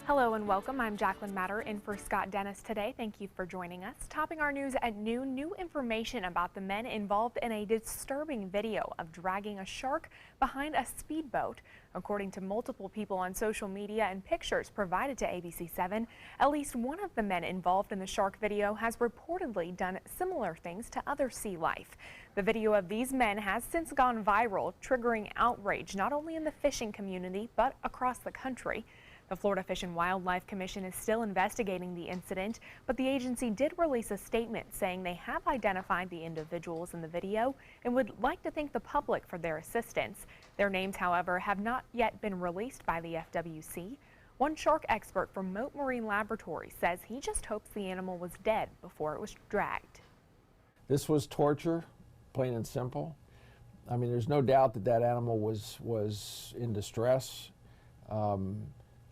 Hello and welcome. I'm Jacqueline Matter in for Scott Dennis today. Thank you for joining us. Topping our news at noon, new information about the men involved in a disturbing video of dragging a shark behind a speedboat. According to multiple people on social media and pictures provided to ABC7, at least one of the men involved in the shark video has reportedly done similar things to other sea life. The video of these men has since gone viral, triggering outrage not only in the fishing community but across the country. The Florida Fish and Wildlife Commission is still investigating the incident, but the agency did release a statement saying they have identified the individuals in the video and would like to thank the public for their assistance. Their names, however, have not yet been released by the FWC. One shark expert from Mote Marine Laboratory says he just hopes the animal was dead before it was dragged. This was torture, plain and simple. I mean, there's no doubt that that animal was in distress.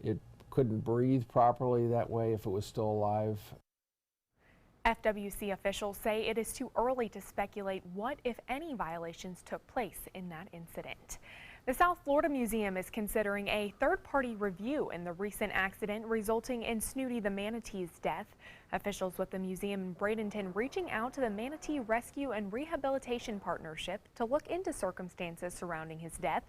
It couldn't breathe properly that way if it was still alive. FWC officials say it is too early to speculate what, if any, violations took place in that incident. The South Florida Museum is considering a third-party review in the recent accident resulting in Snooty the manatee's death. Officials with the museum in Bradenton reaching out to the Manatee Rescue and Rehabilitation Partnership to look into circumstances surrounding his death.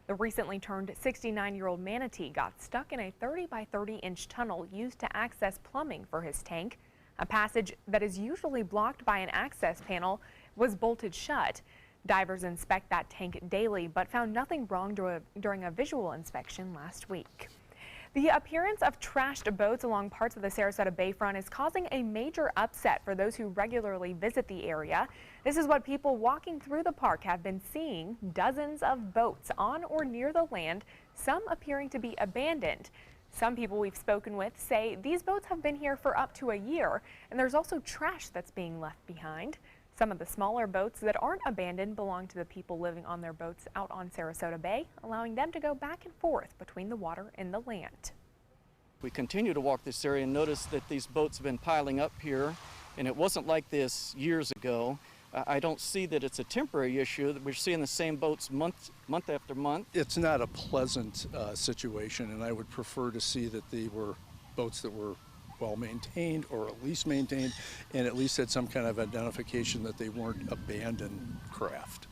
The recently turned 69-year-old manatee got stuck in a 30 by 30-inch tunnel used to access plumbing for his tank. A passage that is usually blocked by an access panel was bolted shut. Divers inspect that tank daily but found nothing wrong during a visual inspection last week. The appearance of trashed boats along parts of the Sarasota Bayfront is causing a major upset for those who regularly visit the area. This is what people walking through the park have been seeing: dozens of boats on or near the land, some appearing to be abandoned. Some people we've spoken with say these boats have been here for up to a year, and there's also trash that's being left behind. Some of the smaller boats that aren't abandoned belong to the people living on their boats out on Sarasota Bay, allowing them to go back and forth between the water and the land. We continue to walk this area and notice that these boats have been piling up here, and it wasn't like this years ago. I don't see that it's a temporary issue, that we're seeing the same boats month after month. It's not a pleasant situation, and I would prefer to see that they were boats that were well maintained, or at least maintained, and at least had some kind of identification that they weren't abandoned craft.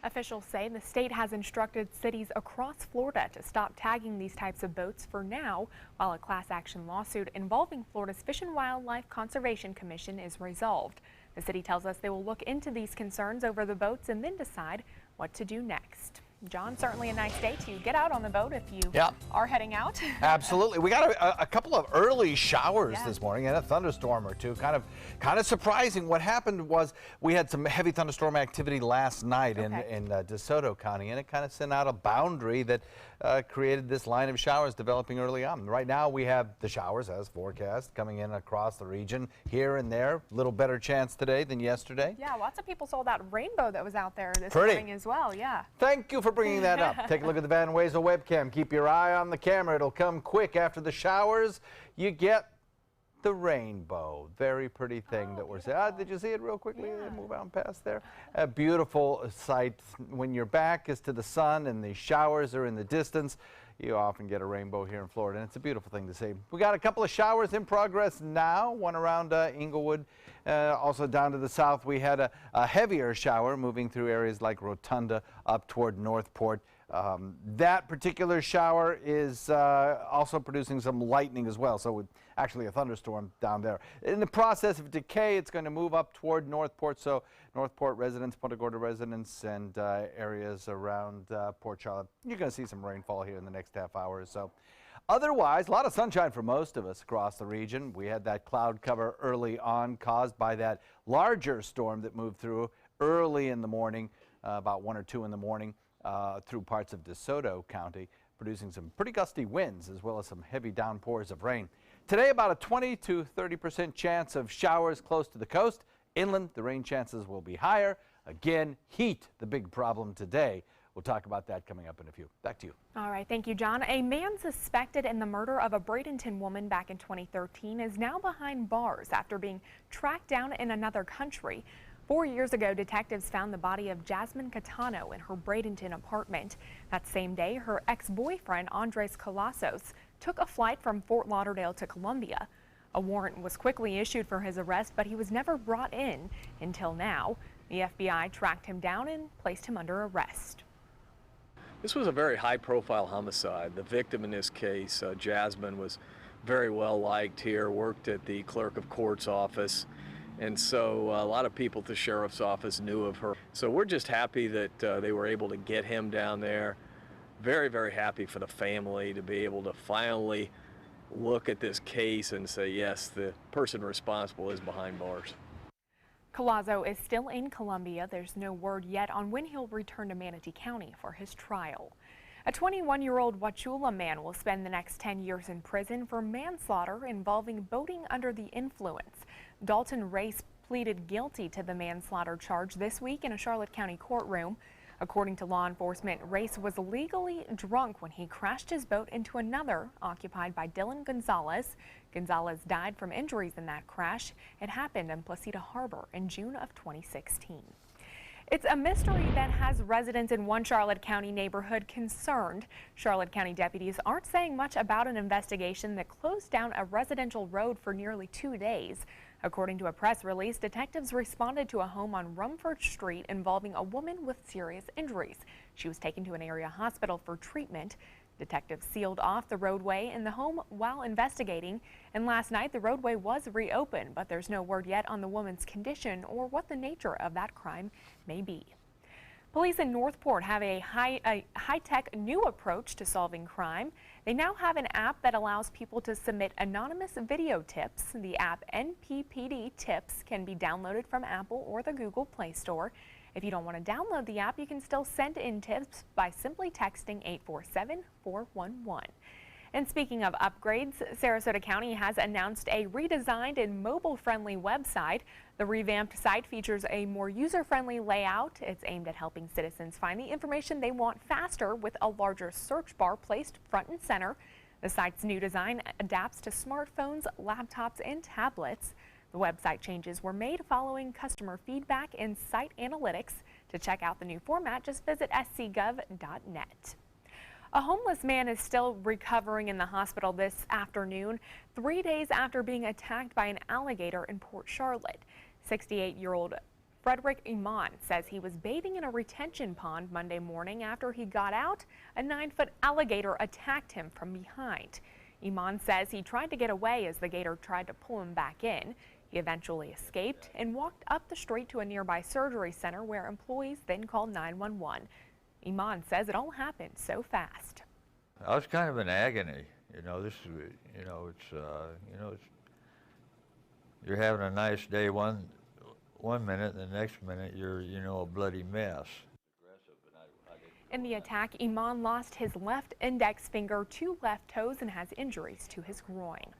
Officials say the state has instructed cities across Florida to stop tagging these types of boats for now, while a class action lawsuit involving Florida's Fish and Wildlife Conservation Commission is resolved. The city tells us they will look into these concerns over the boats and then decide what to do next. John, certainly a nice day to get out on the boat if you are heading out. Absolutely. We got a couple of early showers this morning and a thunderstorm or two. Kind of surprising. What happened was we had some heavy thunderstorm activity last night in DeSoto County, and it kind of sent out a boundary that created this line of showers developing early on. Right now we have the showers as forecast coming in across the region here and there. A little better chance today than yesterday. Yeah, lots of people saw that rainbow that was out there this morning as well. Yeah. Thank you for bringing that up. Take a look at the Van Wezel webcam. Keep your eye on the camera. It'll come quick after the showers. You get the rainbow. Very pretty thing that we're seeing. Did you see it real quickly? Move on past there. A beautiful sight when your back is to the sun and the showers are in the distance. You often get a rainbow here in Florida, and it's a beautiful thing to see. We got a couple of showers in progress now, one around Inglewood. Also down to the south, we had a heavier shower moving through areas like Rotunda up toward Northport. That particular shower is also producing some lightning as well, so actually a thunderstorm down there. In the process of decay, it's going to move up toward Northport, so Northport residents, Punta Gorda residents, and areas around Port Charlotte, you're going to see some rainfall here in the next half hour or so. Otherwise, a lot of sunshine for most of us across the region. We had that cloud cover early on caused by that larger storm that moved through early in the morning, about 1 or 2 in the morning, through parts of DeSoto County, producing some pretty gusty winds as well as some heavy downpours of rain. Today, about a 20 to 30% chance of showers close to the coast. Inland, the rain chances will be higher. Again, heat, the big problem today. We'll talk about that coming up in a few. Back to you. All right, thank you, John. A man suspected in the murder of a Bradenton woman back in 2013 is now behind bars after being tracked down in another country. 4 years ago, detectives found the body of Jasmine Catano in her Bradenton apartment. That same day, her ex-boyfriend, Andres Colasos, took a flight from Fort Lauderdale to Columbia. A warrant was quickly issued for his arrest, but he was never brought in until now. The FBI tracked him down and placed him under arrest. This was a very high-profile homicide. The victim in this case, Jasmine, was very well liked here, worked at the clerk of court's office, and so a lot of people at the sheriff's office knew of her. So we're just happy that they were able to get him down there. Very, very happy for the family to be able to finally look at this case and say, yes, the person responsible is behind bars. Collazo is still in Columbia. There's no word yet on when he'll return to Manatee County for his trial. A 21-year-old Wauchula man will spend the next 10 years in prison for manslaughter involving boating under the influence. Dalton Race pleaded guilty to the manslaughter charge this week in a Charlotte County courtroom. According to law enforcement, Race was legally drunk when he crashed his boat into another occupied by Dylan Gonzalez. Gonzalez died from injuries in that crash. It happened in Placida Harbor in June of 2016. It's a mystery that has residents in one Charlotte County neighborhood concerned. Charlotte County deputies aren't saying much about an investigation that closed down a residential road for nearly 2 days. According to a press release, detectives responded to a home on Rumford Street involving a woman with serious injuries. She was taken to an area hospital for treatment. Detectives sealed off the roadway in the home while investigating, and last night the roadway was reopened, but there's no word yet on the woman's condition or what the nature of that crime may be. Police in Northport have a high-tech new approach to solving crime. They now have an app that allows people to submit anonymous video tips. The app NPPD Tips can be downloaded from Apple or the Google Play Store. If you don't want to download the app, you can still send in tips by simply texting 847-411. And speaking of upgrades, Sarasota County has announced a redesigned and mobile-friendly website. The revamped site features a more user-friendly layout. It's aimed at helping citizens find the information they want faster with a larger search bar placed front and center. The site's new design adapts to smartphones, laptops, and tablets. The website changes were made following customer feedback and site analytics. To check out the new format, just visit scgov.net. A homeless man is still recovering in the hospital this afternoon, 3 days after being attacked by an alligator in Port Charlotte. 68-year-old Frederick Iman says he was bathing in a retention pond Monday morning. After he got out, a 9-foot alligator attacked him from behind. Iman says he tried to get away as the gator tried to pull him back in. He eventually escaped and walked up the street to a nearby surgery center where employees then called 911. Iman says it all happened so fast. I was kind of in agony. This is, you're having a nice day one minute, and the next minute you're, a bloody mess. In the attack, Iman lost his left index finger, 2 left toes, and has injuries to his groin.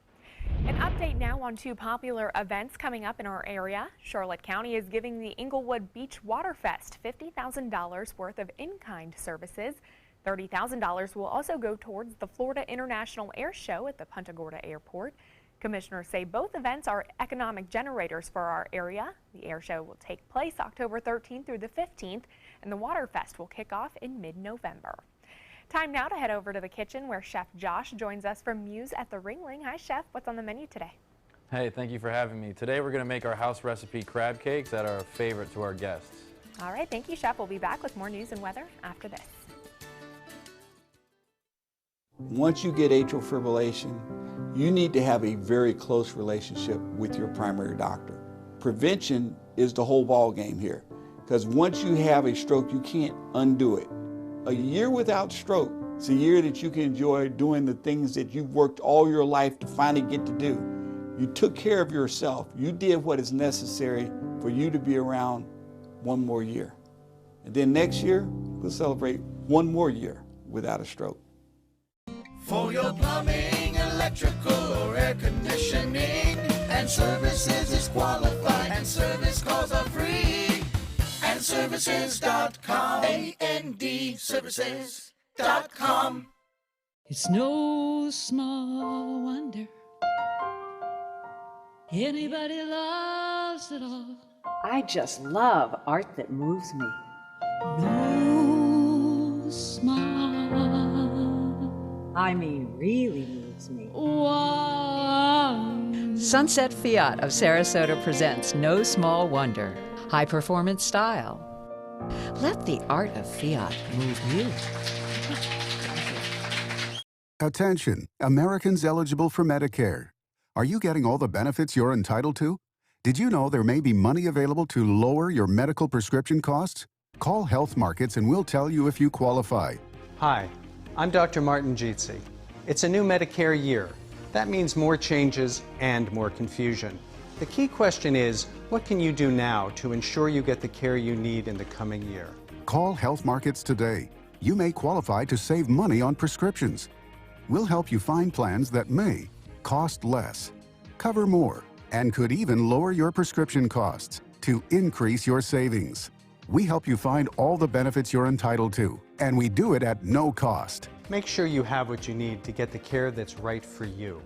An update now on 2 popular events coming up in our area. Charlotte County is giving the Inglewood Beach Waterfest $50,000 worth of in-kind services. $30,000 will also go towards the Florida International Air Show at the Punta Gorda Airport. Commissioners say both events are economic generators for our area. The air show will take place October 13th through the 15th, and the Waterfest will kick off in mid-November. Time now to head over to the kitchen where Chef Josh joins us from Muse at the Ringling. Hi, Chef. What's on the menu today? Hey, thank you for having me. Today we're going to make our house recipe crab cakes that are a favorite to our guests. All right, thank you, Chef. We'll be back with more news and weather after this. Once you get atrial fibrillation, you need to have a very close relationship with your primary doctor. Prevention is the whole ball game here, because once you have a stroke, you can't undo it. A year without stroke is a year that you can enjoy doing the things that you've worked all your life to finally get to do. You took care of yourself. You did what is necessary for you to be around one more year. And then next year, we'll celebrate one more year without a stroke. For your plumbing, electrical, or air conditioning, and services is qualified, and service calls are free. AndServices.com, AndServices.com. It's no small wonder anybody loves it all. I just love art that moves me. No small, I mean really moves Sunset Fiat of Sarasota presents No Small Wonder. High performance style. Let the art of Fiat move you. Attention, Americans eligible for Medicare. Are you getting all the benefits you're entitled to? Did you know there may be money available to lower your medical prescription costs? Call Health Markets and we'll tell you if you qualify. Hi, I'm Dr. Martin Jeetsi. It's a new Medicare year. That means more changes and more confusion. The key question is, what can you do now to ensure you get the care you need in the coming year? Call Health Markets today. You may qualify to save money on prescriptions. We'll help you find plans that may cost less, cover more, and could even lower your prescription costs to increase your savings. We help you find all the benefits you're entitled to, and we do it at no cost. Make sure you have what you need to get the care that's right for you.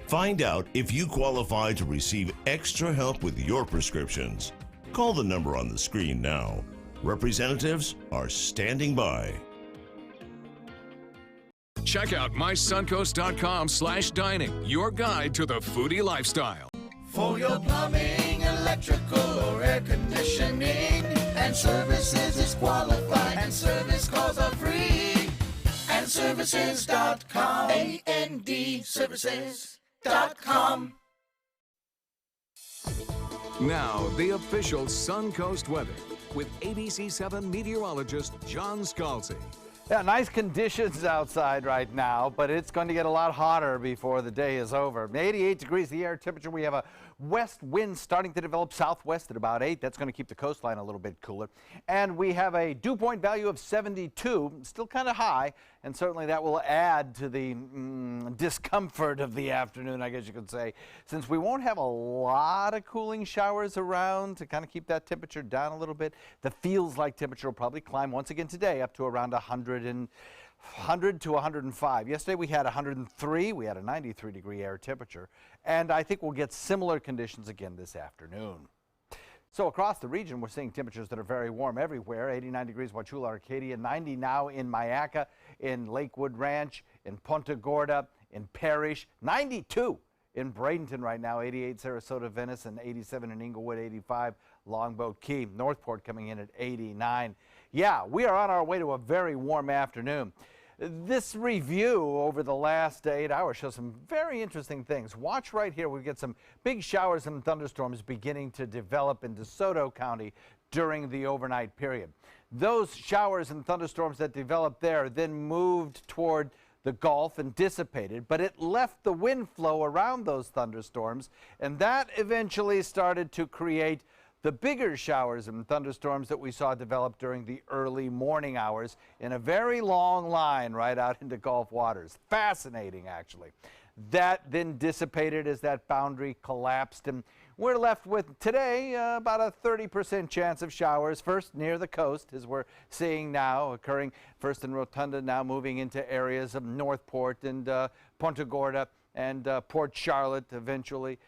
Find out if you qualify to receive extra help with your prescriptions. Call the number on the screen now. Representatives are standing by. Check out mysuncoast.com/dining, your guide to the foodie lifestyle. For your plumbing, electrical, or air conditioning, and services is qualified, and service calls are free. And services.com, AND services.com. Now, the official Suncoast weather with ABC7 meteorologist John Scalzi. Yeah, nice conditions outside right now, but it's going to get a lot hotter before the day is over. 88 degrees the air temperature. We have a west wind starting to develop southwest at about 8. That's going to keep the coastline a little bit cooler. And we have a dew point value of 72, still kind of high, and certainly that will add to the discomfort of the afternoon, I guess you could say, since we won't have a lot of cooling showers around to kind of keep that temperature down a little bit. The feels-like temperature will probably climb once again today up to around 100 to 105. Yesterday we had 103. We had a 93-degree air temperature. And I think we'll get similar conditions again this afternoon. So across the region, we're seeing temperatures that are very warm everywhere. 89 degrees Wauchula, Arcadia, 90 now in Mayaca, in Lakewood Ranch, in Punta Gorda, in Parrish, 92 in Bradenton right now, 88 Sarasota, Venice, and 87 in Inglewood, 85 Longboat Key. Northport coming in at 89. Yeah, we are on our way to a very warm afternoon. This review over the last 8 hours shows some very interesting things. Watch right here. We get some big showers and thunderstorms beginning to develop in DeSoto County during the overnight period. Those showers and thunderstorms that developed there then moved toward the Gulf and dissipated, but it left the wind flow around those thunderstorms, and that eventually started to create the bigger showers and thunderstorms that we saw develop during the early morning hours in a very long line right out into Gulf waters. Fascinating, actually. That then dissipated as that boundary collapsed, and we're left with today about a 30% chance of showers, first near the coast, as we're seeing now, occurring first in Rotunda, now moving into areas of Northport and Punta Gorda and Port Charlotte eventually.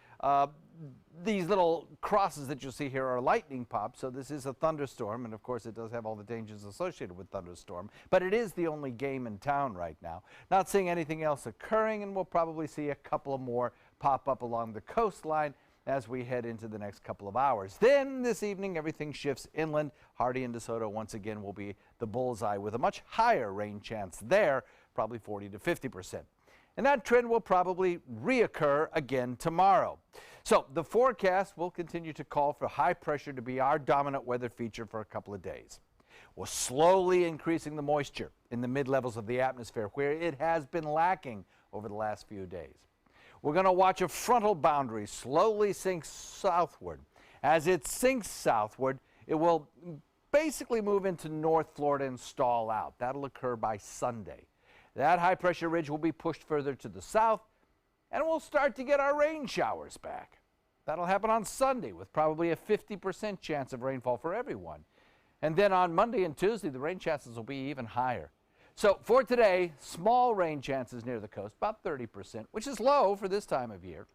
These little crosses that you see here are lightning pops, so this is a thunderstorm, and of course it does have all the dangers associated with thunderstorm, but it is the only game in town right now. Not seeing anything else occurring, and we'll probably see a couple of more pop up along the coastline as we head into the next couple of hours. Then this evening everything shifts inland. Hardy and DeSoto once again will be the bullseye with a much higher rain chance there, probably 40 to 50%. And that trend will probably reoccur again tomorrow. So the forecast will continue to call for high pressure to be our dominant weather feature for a couple of days. We're slowly increasing the moisture in the mid-levels of the atmosphere where it has been lacking over the last few days. We're going to watch a frontal boundary slowly sink southward. As it sinks southward, it will basically move into North Florida and stall out. That'll occur by Sunday. That high-pressure ridge will be pushed further to the south, and we'll start to get our rain showers back. That'll happen on Sunday with probably a 50% chance of rainfall for everyone. And then on Monday and Tuesday, the rain chances will be even higher. So for today, small rain chances near the coast, about 30%, which is low for this time of year.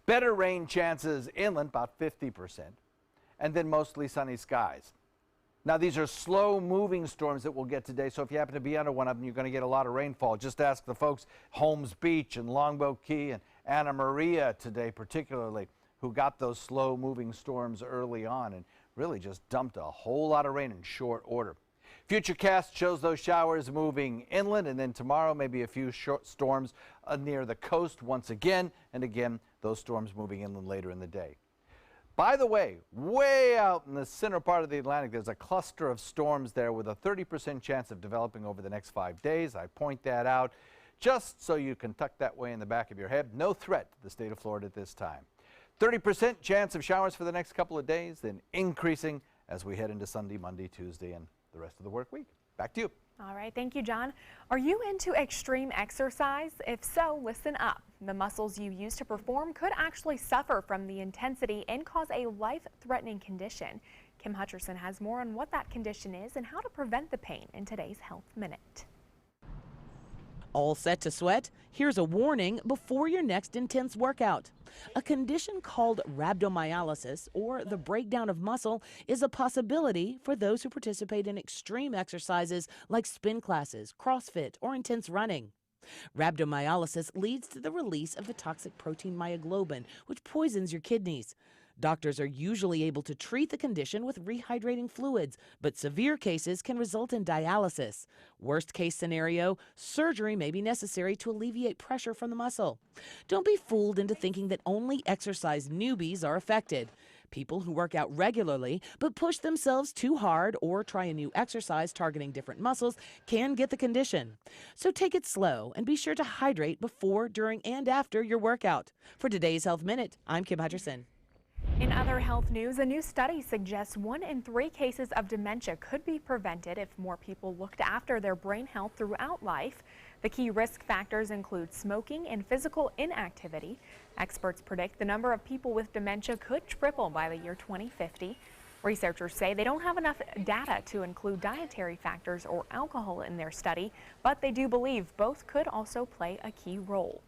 Better rain chances inland, about 50%, and then mostly sunny skies. Now, these are slow-moving storms that we'll get today, so if you happen to be under one of them, you're going to get a lot of rainfall. Just ask the folks Holmes Beach and Longboat Key Anna Maria today particularly, who got those slow-moving storms early on and really just dumped a whole lot of rain in short order. Futurecast shows those showers moving inland, and then tomorrow maybe a few short storms near the coast once again, and again those storms moving inland later in the day. By the way, way out in the center part of the Atlantic, there's a cluster of storms there with a 30% chance of developing over the next 5 days. I point that out just so you can tuck that way in the back of your head. No threat to the state of Florida at this time. 30% chance of showers for the next couple of days, then increasing as we head into Sunday, Monday, Tuesday, and the rest of the work week. Back to you. All right, thank you, John. Are you into extreme exercise? If so, listen up. The muscles you use to perform could actually suffer from the intensity and cause a life-threatening condition. Kim Hutcherson has more on what that condition is and how to prevent the pain in today's Health Minute. All set to sweat? Here's a warning before your next intense workout. A condition called rhabdomyolysis, or the breakdown of muscle, is a possibility for those who participate in extreme exercises like spin classes, CrossFit, or intense running. Rhabdomyolysis leads to the release of the toxic protein myoglobin, which poisons your kidneys. Doctors are usually able to treat the condition with rehydrating fluids, but severe cases can result in dialysis. Worst case scenario, surgery may be necessary to alleviate pressure from the muscle. Don't be fooled into thinking that only exercise newbies are affected. People who work out regularly but push themselves too hard or try a new exercise targeting different muscles can get the condition. So take it slow and be sure to hydrate before, during, and after your workout. For today's Health Minute, I'm Kim Hutcherson. In other health news, a new study suggests 1 in 3 cases of dementia could be prevented if more people looked after their brain health throughout life. The key risk factors include smoking and physical inactivity. Experts predict the number of people with dementia could triple by the year 2050. Researchers say they don't have enough data to include dietary factors or alcohol in their study, but they do believe both could also play a key role.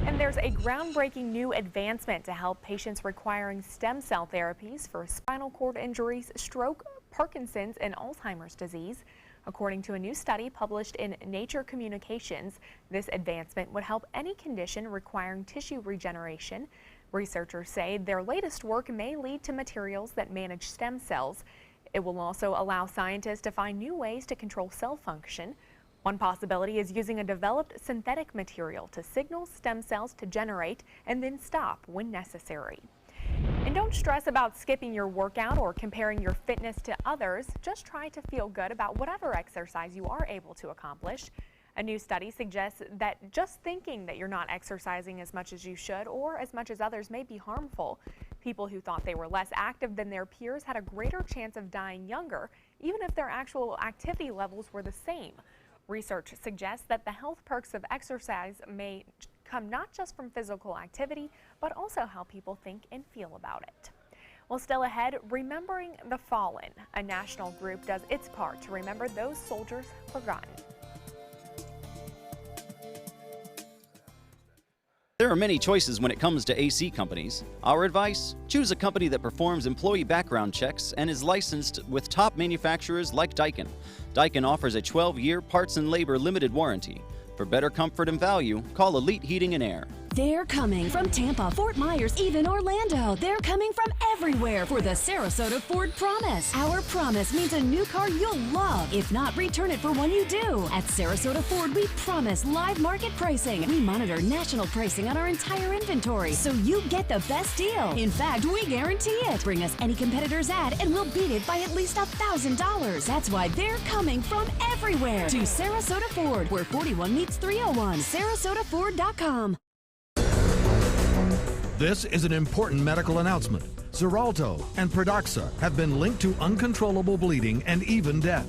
And there's a groundbreaking new advancement to help patients requiring stem cell therapies for spinal cord injuries, stroke, Parkinson's, and Alzheimer's disease. According to a new study published in Nature Communications, this advancement would help any condition requiring tissue regeneration. Researchers say their latest work may lead to materials that manage stem cells. It will also allow scientists to find new ways to control cell function. One possibility is using a developed synthetic material to signal stem cells to generate and then stop when necessary. And don't stress about skipping your workout or comparing your fitness to others. Just try to feel good about whatever exercise you are able to accomplish. A new study suggests that just thinking that you're not exercising as much as you should or as much as others may be harmful. People who thought they were less active than their peers had a greater chance of dying younger, even if their actual activity levels were the same. Research suggests that the health perks of exercise may come not just from physical activity, but also how people think and feel about it. Well, still ahead, Remembering the Fallen. A national group does its part to remember those soldiers forgotten. There are many choices when it comes to AC companies. Our advice? Choose a company that performs employee background checks and is licensed with top manufacturers like Daikin. Daikin offers a 12-year parts and labor limited warranty. For better comfort and value, call Elite Heating and Air. They're coming from Tampa, Fort Myers, even Orlando. They're coming from everywhere for the Sarasota Ford Promise. Our promise means a new car you'll love. If not, return it for one you do. At Sarasota Ford, we promise live market pricing. We monitor national pricing on our entire inventory, so you get the best deal. In fact, we guarantee it. Bring us any competitor's ad, and we'll beat it by at least $1,000. That's why they're coming from everywhere to Sarasota Ford, where 41 meets 301. SarasotaFord.com. This is an important medical announcement. Xarelto and Pradaxa have been linked to uncontrollable bleeding and even death.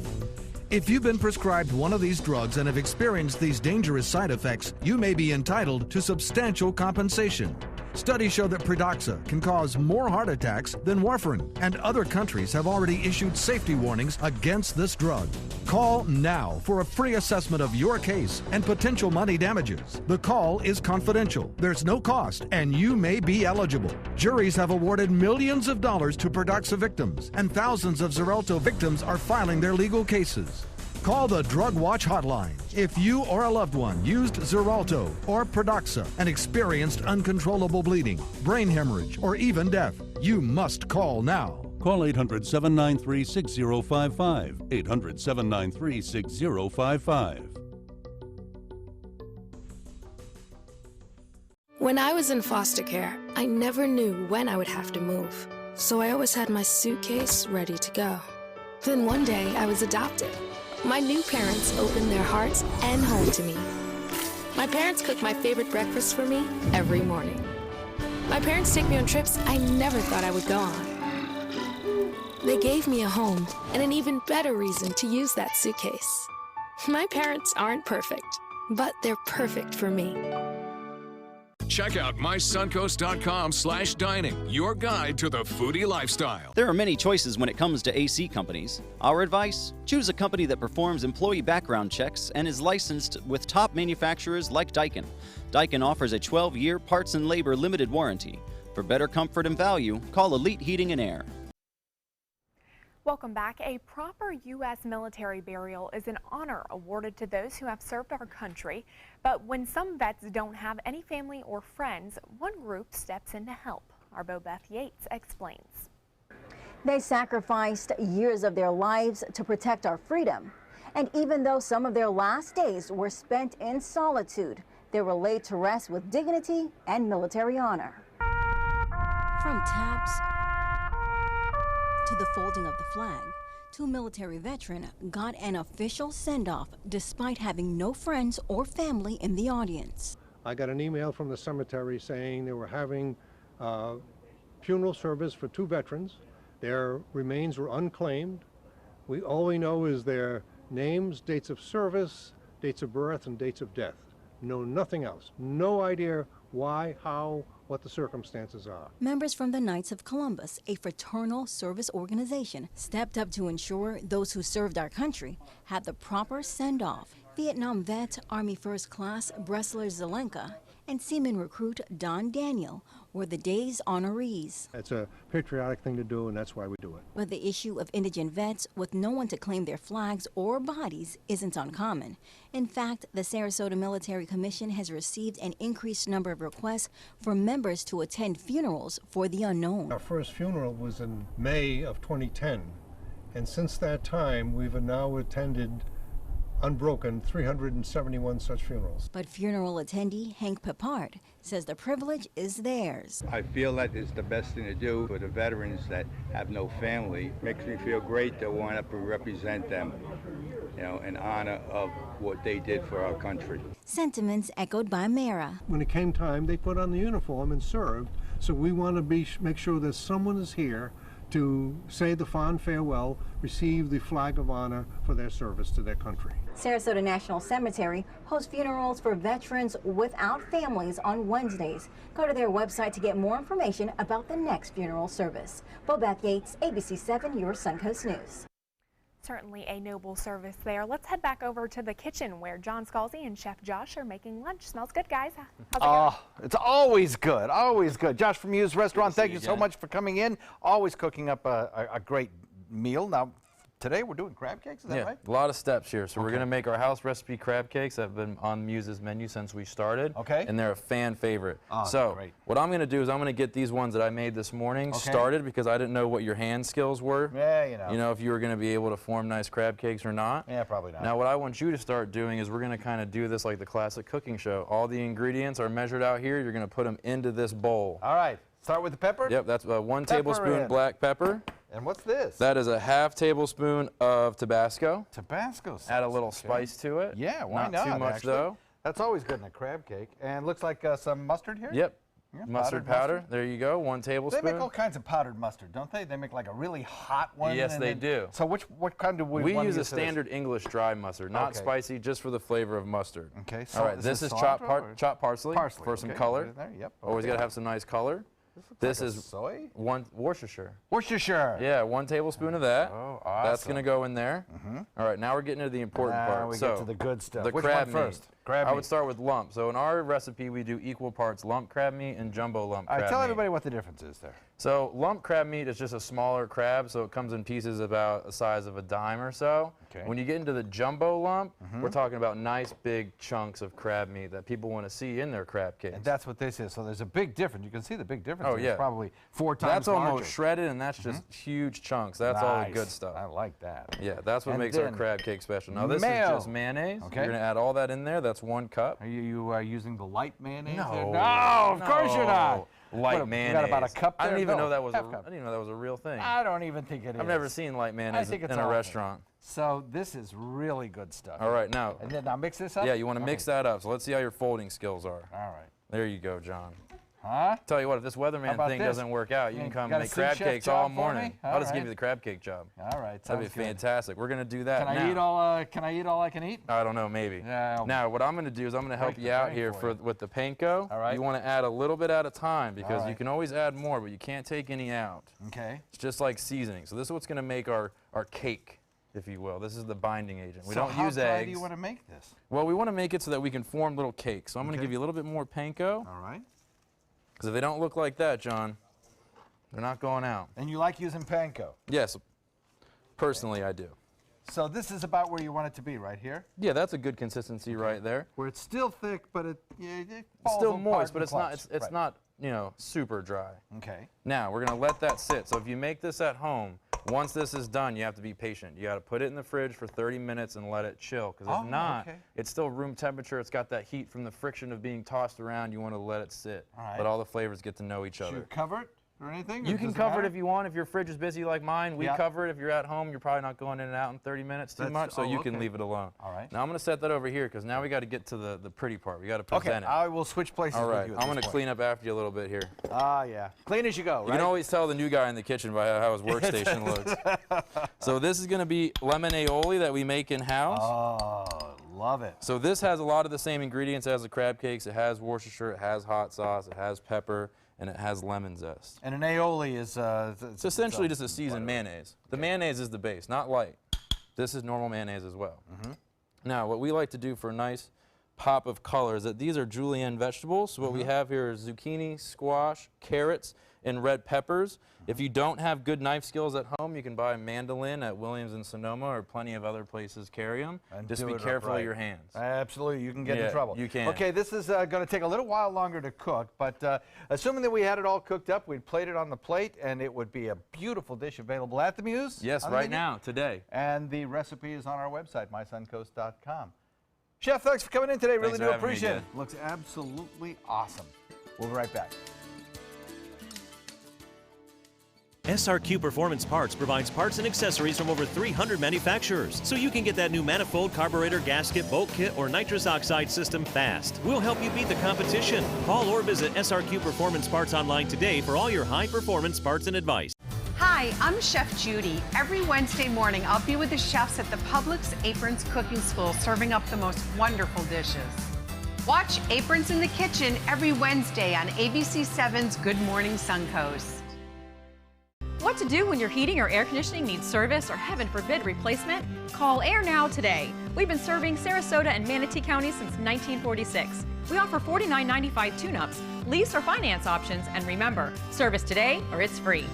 If you've been prescribed one of these drugs and have experienced these dangerous side effects, you may be entitled to substantial compensation. Studies show that Pradaxa can cause more heart attacks than warfarin, and other countries have already issued safety warnings against this drug. Call now for a free assessment of your case and potential money damages. The call is confidential, there's no cost, and you may be eligible. Juries have awarded millions of dollars to Pradaxa victims, and thousands of Xarelto victims are filing their legal cases. Call the Drug Watch hotline. If you or a loved one used Xarelto or Pradaxa and experienced uncontrollable bleeding, brain hemorrhage, or even death, you must call now. Call 800-793-6055. 800-793-6055. When I was in foster care, I never knew when I would have to move. So I always had my suitcase ready to go. Then one day, I was adopted. My new parents opened their hearts and home to me. My parents cook my favorite breakfast for me every morning. My parents take me on trips I never thought I would go on. They gave me a home and an even better reason to use that suitcase. My parents aren't perfect, but they're perfect for me. Check out mysuncoast.com/dining, your guide to the foodie lifestyle. There are many choices when it comes to AC companies. Our advice? Choose a company that performs employee background checks and is licensed with top manufacturers like Daikin. Daikin offers a 12-year parts and labor limited warranty. For better comfort and value, call Elite Heating and Air. Welcome back. A proper U.S. military burial is an honor awarded to those who have served our country. But when some vets don't have any family or friends, one group steps in to help. Our Beth Yates explains. They sacrificed years of their lives to protect our freedom. And even though some of their last days were spent in solitude, they were laid to rest with dignity and military honor. From taps to the folding of the flag, two military veterans got an official send-off despite having no friends or family in the audience. I got an email from the cemetery saying they were having funeral service for two veterans. Their remains were unclaimed. All we know is their names, dates of service, dates of birth, and dates of death. Know nothing else. No idea why, how, what the circumstances are. Members from the Knights of Columbus, a fraternal service organization, stepped up to ensure those who served our country had the proper send-off. Vietnam vet, Army First Class Bressler Zelenka, and Seaman recruit Don Daniel were the day's honorees. It's a patriotic thing to do, and that's why we do it. But the issue of indigent vets with no one to claim their flags or bodies isn't uncommon. In fact, the Sarasota Military Commission has received an increased number of requests for members to attend funerals for the unknown. Our first funeral was in May of 2010, and since that time, we've now attended unbroken 371 such funerals. But funeral attendee Hank Pepard says the privilege is theirs. I feel that is the best thing to do for the veterans that have no family. Makes me feel great to wind up and represent them, you know, in honor of what they did for our country. Sentiments echoed by Mara. When it came time, they put on the uniform and served, so we want to make sure that someone is here to say the fond farewell, receive the flag of honor for their service to their country. Sarasota National Cemetery hosts funerals for veterans without families on Wednesdays. Go to their website to get more information about the next funeral service. Beth Yates, ABC 7, your Suncoast News. Certainly a noble service there. Let's head back over to the kitchen where John Scalzi and Chef Josh are making lunch. Smells good, guys. How's it going? It's always good, always good. Josh from Hughes Restaurant, thank you so much for coming in. Always cooking up a great meal. Now, today we're doing crab cakes, is that right? A lot of steps here. So we're going to make our house recipe crab cakes that have been on Muse's menu since we started. Okay. And they're a fan favorite. Oh, so great. what I'm going to do is I'm going to get these ones that I made this morning started because I didn't know what your hand skills were. Yeah, you know. You know, if you were going to be able to form nice crab cakes or not. Yeah, probably not. Now what I want you to start doing is we're going to kind of do this like the classic cooking show. All the ingredients are measured out here. You're going to put them into this bowl. All right. Start with the pepper? Yep, that's 1 tablespoon black pepper. And what's this? That is a ½ tablespoon of Tabasco. Tabasco sauce. Add a little spice to it. Yeah, why not? Not too much, actually. though. That's always good in a crab cake. And looks like some mustard here? Yep. Yeah, mustard powder. There you go, 1 tablespoon. They make all kinds of powdered mustard, don't they? They make like a really hot one. Yes, they do. So what kind do we use a standard English dry mustard, not spicy, just for the flavor of mustard. Okay. All right, this is chopped parsley for some color. There, yep. Always got to have some nice color. This like is soy? Worcestershire. Worcestershire. Yeah, 1 tablespoon of that. Oh, awesome. That's going to go in there. All right, now we're getting to the important part. We so get to the good stuff. The Which crab one first? meat. Crab I meat. would start with lump. So in our recipe, we do equal parts lump crab meat and jumbo lump All crab right, tell meat. everybody what the difference is there. So lump crab meat is just a smaller crab, so it comes in pieces about the size of a dime or so. Okay. When you get into the jumbo lump, we're talking about nice big chunks of crab meat that people want to see in their crab cakes. And that's what this is. So there's a big difference. You can see the big difference. Oh, It's yeah. probably 4 times That's almost larger. shredded, and that's just huge chunks. That's all the Nice. good stuff. I like that. Yeah, that's what And makes our then crab cake special. Now this mayo. is just mayonnaise. Okay. You're going to add all that in there. That's 1 cup. Are you using the light mayonnaise? No. there? No, of course you're not. Light What, mayonnaise. You got about a cup there? I didn't even No, know that was. half I cup. didn't even know that was a real thing. I don't even think it is. I've never seen light mayonnaise think in it's a awful. restaurant. So this is really good stuff. All right, now. And then now mix this up? Yeah, you want to mix that up. So let's see how your folding skills are. All right. There you go, John. Huh? Tell you what, if this How weatherman about thing this? doesn't work out, you You can come got and a make sous crab chef cakes job all for morning. me? I'll All just give right. you the crab cake job. All right, That'd be sounds good. fantastic. We're going to do that Can now. I eat all? Can I eat all I can eat? I don't know, maybe. Yeah. Now, what I'm going to do is I'm going to help break you the out brain here for with the panko. All right. You want to add a little bit at a time because All you right. can always add more, but you can't take any out. Okay. It's just like seasoning. So this is what's going to make our cake, if you will. This is the binding agent. We So don't how use dry eggs. do you want to make this? Well, we want to make it so that we can form little cakes. So I'm going to Okay. give you a little bit more panko. All right. Because if they don't look like that, John, they're not going out. And you like using panko? Yes, personally I do. So this is about where you want it to be, right here? Yeah, that's a good consistency right there. Where it's still thick, but it It's falls still apart moist, and but it's not. clumps. It's Right. not, you know, super dry. Okay. Now we're gonna let that sit. So if you make this at home, once this is done, you have to be patient. You got to put it in the fridge for 30 minutes and let it chill. Because if Oh, not, okay. it's still room temperature. It's got that heat from the friction of being tossed around. You want to let it sit. All right. Let all the flavors get to know each Should other. you cover it or anything? or You can does cover it matter? if you want. If your fridge is busy like mine, we Yeah. cover it. If you're at home, you're probably not going in and out in 30 minutes too That's- much, so oh, you can okay. leave it alone. All right. Now I'm going to set that over here because now we got to get to the pretty part. We got to present Okay, it. I will switch places All with right, you. I'm going to clean up after you a little bit here. Ah, yeah. Clean as you go, You right? can always tell the new guy in the kitchen by how his workstation looks. So this is going to be lemon aioli that we make in-house. Oh, love it. So this has a lot of the same ingredients as the crab cakes. It has Worcestershire, it has hot sauce, it has pepper, and it has lemon zest. And an aioli is... It's essentially just a seasoned mayonnaise. The mayonnaise is the base, not light. This is normal mayonnaise as well. Now, what we like to do for a nice pop of color is that these are julienne vegetables. So what we have here is zucchini, squash, carrots, and red peppers. If you don't have good knife skills at home, you can buy a mandolin at Williams and Sonoma, or plenty of other places carry them. And Just do be it careful of upright. your hands. Absolutely, you can get Yeah, in trouble. you can. Okay, this is going to take a little while longer to cook, but assuming that we had it all cooked up, we'd plate it on the plate, and it would be a beautiful dish available at the Muse. Yes, on the right menu. now, today. And the recipe is on our website, mysuncoast.com. Chef, thanks for coming in today. Really Thanks do for having me appreciate it. again. Looks absolutely awesome. We'll be right back. SRQ Performance Parts provides parts and accessories from over 300 manufacturers, so you can get that new manifold, carburetor, gasket, bolt kit, or nitrous oxide system fast. We'll help you beat the competition. Call or visit SRQ Performance Parts online today for all your high-performance parts and advice. Hi, I'm Chef Judy. Every Wednesday morning, I'll be with the chefs at the Publix Aprons Cooking School serving up the most wonderful dishes. Watch Aprons in the Kitchen every Wednesday on ABC7's Good Morning Suncoast. What to do when your heating or air conditioning needs service or, heaven forbid, replacement? Call Air Now today. We've been serving Sarasota and Manatee County since 1946. We offer $49.95 tune-ups, lease or finance options, and remember, service today or it's free.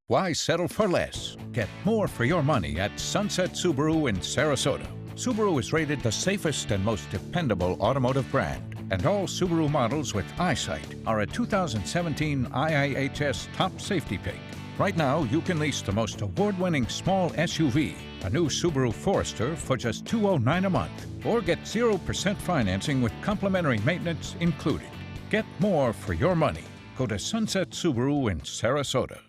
Why settle for less? Get more for your money at Sunset Subaru in Sarasota. Subaru is rated the safest and most dependable automotive brand, and all Subaru models with EyeSight are a 2017 IIHS Top Safety Pick. Right now, you can lease the most award-winning small SUV, a new Subaru Forester, for just $209 a month, or get 0% financing with complimentary maintenance included. Get more for your money. Go to Sunset Subaru in Sarasota.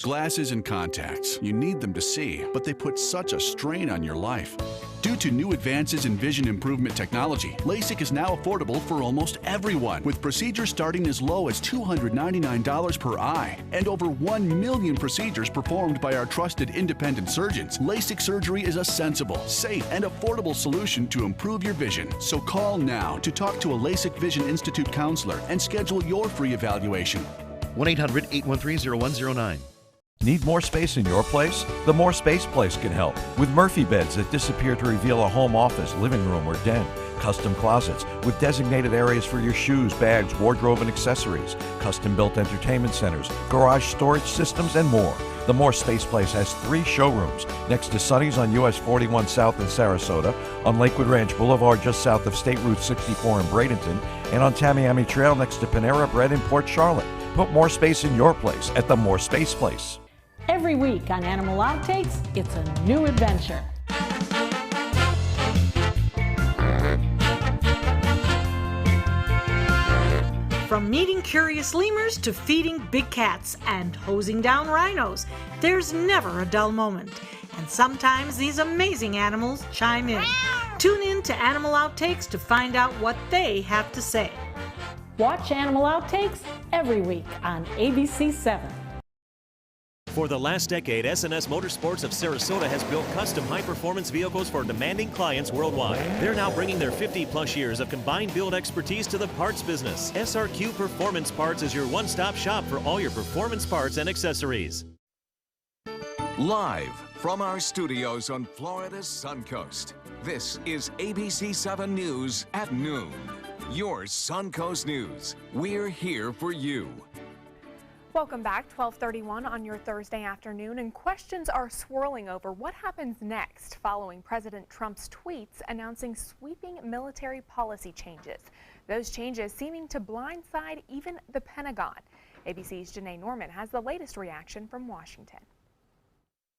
Glasses and contacts. You need them to see, but they put such a strain on your life. Due to new advances in vision improvement technology, LASIK is now affordable for almost everyone, with procedures starting as low as $299 per eye, and over 1 million procedures performed by our trusted independent surgeons. LASIK surgery is a sensible, safe, and affordable solution to improve your vision. So call now to talk to a LASIK Vision Institute counselor and schedule your free evaluation. 1-800-813-0109. Need more space in your place? The More Space Place can help. With Murphy beds that disappear to reveal a home office, living room, or den. custom closets with designated areas for your shoes, bags, wardrobe, and accessories, custom-built entertainment centers, garage storage systems, and more. The More Space Place has 3 showrooms next to Sonny's on US 41 South in Sarasota, on Lakewood Ranch Boulevard just south of State Route 64 in Bradenton, and on Tamiami Trail next to Panera Bread in Port Charlotte. Put more space in your place at the More Space Place. Every week on Animal Outtakes, it's a new adventure. From meeting curious lemurs to feeding big cats and hosing down rhinos, there's never a dull moment. And sometimes these amazing animals chime in. Tune in to Animal Outtakes to find out what they have to say. Watch Animal Outtakes every week on ABC 7. For the last decade, S&S Motorsports of Sarasota has built custom high-performance vehicles for demanding clients worldwide. They're now bringing their 50-plus years of combined build expertise to the parts business. SRQ Performance Parts is your one-stop shop for all your performance parts and accessories. Live from our studios on Florida's Suncoast, this is ABC 7 News at noon. Your Suncoast News. We're here for you. Welcome back, 12:31 on your Thursday afternoon, and questions are swirling over what happens next following President Trump's tweets announcing sweeping military policy changes. Those changes seeming to blindside even the Pentagon. ABC's Janae Norman has the latest reaction from Washington.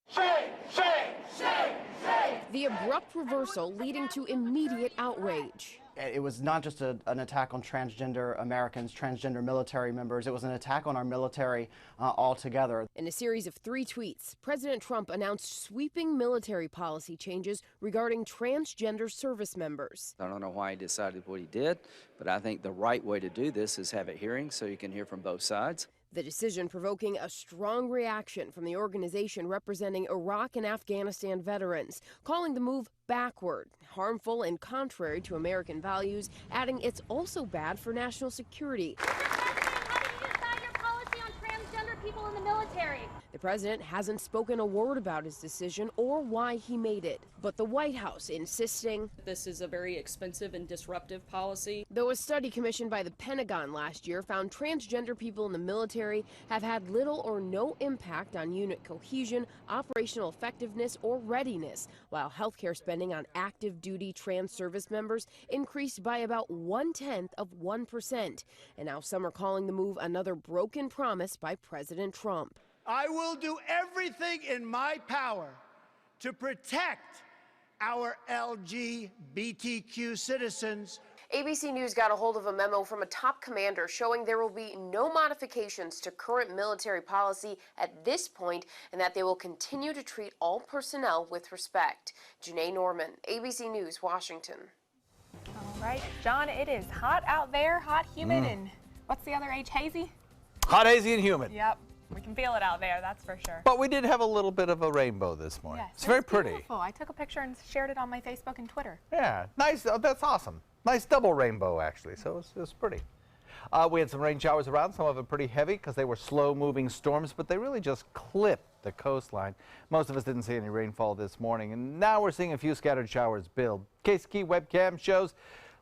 Shake, shake, shake, shake. The abrupt reversal leading to immediate outrage. It was not just an attack on transgender Americans, transgender military members. It was an attack on our military altogether. In a series of 3 tweets, President Trump announced sweeping military policy changes regarding transgender service members. I don't know why he decided what he did, but I think the right way to do this is have a hearing so you can hear from both sides. The decision provoking a strong reaction from the organization representing Iraq and Afghanistan veterans, calling the move backward, harmful, and contrary to American values, adding it's also bad for national security. People in the military. The president hasn't spoken a word about his decision or why he made it, but the White House insisting this is a very expensive and disruptive policy. Though a study commissioned by the Pentagon last year found transgender people in the military have had little or no impact on unit cohesion, operational effectiveness, or readiness, while healthcare spending on active duty trans service members increased by about 0.1%. And now some are calling the move another broken promise by President Trump. I will do everything in my power to protect our LGBTQ citizens. ABC News got a hold of a memo from a top commander showing there will be no modifications to current military policy at this point and that they will continue to treat all personnel with respect. Janae Norman, ABC News, Washington. All right, John, it is hot out there, hot, humid, and what's the other H, hazy? Hot, hazy, and humid. Yep, we can feel it out there, that's for sure. But we did have a little bit of a rainbow this morning. Yes, it's very pretty. Beautiful. I took a picture and shared it on my Facebook and Twitter. Yeah, nice. Oh, that's awesome. Nice double rainbow, actually, so it was pretty. We had some rain showers around, some of it pretty heavy because they were slow-moving storms, but they really just clipped the coastline. Most of us didn't see any rainfall this morning, and now we're seeing a few scattered showers build. KCKey webcam shows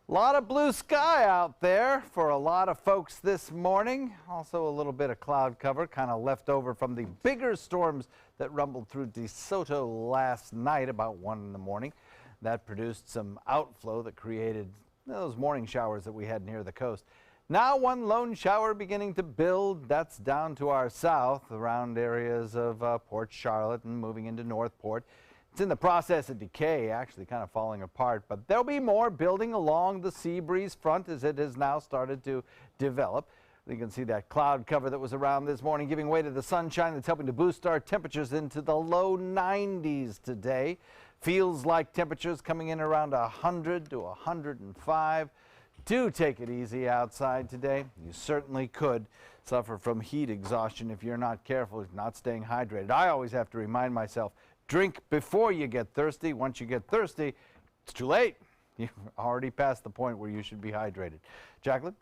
a lot of blue sky out there for a lot of folks this morning. Also a little bit of cloud cover kind of left over from the bigger storms that rumbled through DeSoto last night about 1 in the morning. That produced some outflow that created those morning showers that we had near the coast. Now one lone shower beginning to build. That's down to our south around areas of Port Charlotte and moving into Northport. It's in the process of decay, actually kind of falling apart, but there'll be more building along the sea breeze front as it has now started to develop. You can see that cloud cover that was around this morning giving way to the sunshine that's helping to boost our temperatures into the low 90s today. Feels like temperatures coming in around 100 to 105. Do take it easy outside today. You certainly could suffer from heat exhaustion if you're not careful, not staying hydrated. I always have to remind myself, drink before you get thirsty. Once you get thirsty, it's too late. You've already passed the point where you should be hydrated. Jacqueline?